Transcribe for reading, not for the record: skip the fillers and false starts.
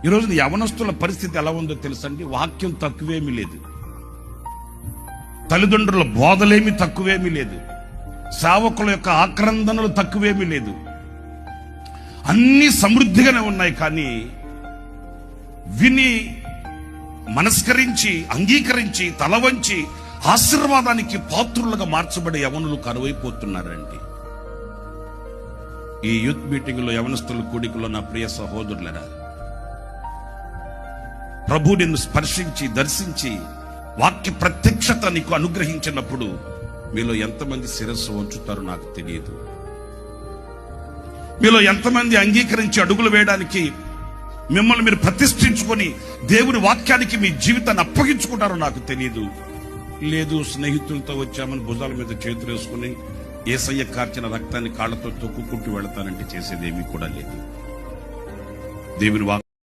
ఈరోజు యవనస్తుల పరిస్థితి ఎలా ఉందో తెలుసండి. వాక్యం తక్కువేమీ లేదు, తల్లిదండ్రుల బోధలేమి తక్కువేమీ లేదు, సేవకుల యొక్క ఆక్రందనలు తక్కువేమీ లేదు, అన్ని సమృద్ధిగానే ఉన్నాయి. కానీ విని మనస్కరించి అంగీకరించి తల వంచి ఆశీర్వాదానికి పాత్రులుగా మార్చబడే యవనులు కరువైపోతున్నారండి. ఈ యూత్ మీటింగ్ లో యవనస్తుల కూడికలో నా ప్రియ సహోదరులరా, ప్రభు నిన్ను స్పర్శించి దర్శించి వాక్య ప్రత్యక్షత నీకు అనుగ్రహించినప్పుడు మీలో ఎంతమంది శిరస్సు వంచుతారో నాకు తెలియదు. మీలో ఎంతమంది అంగీకరించి అడుగులు వేయడానికి మిమ్మల్ని మీరు ప్రతిష్ఠించుకొని దేవుని వాక్యానికి మీ జీవితాన్ని అప్పగించుకుంటారో నాకు తెలియదు. లేదు, స్నేహితులతో వచ్చామని భుజాల మీద చేతులు వేసుకుని యేసయ్య కార్చిన రక్తాన్ని కాళ్లతో తొక్కుకుంటూ వెళతానంటే చేసేదేమీ కూడా లేదు. దేవుని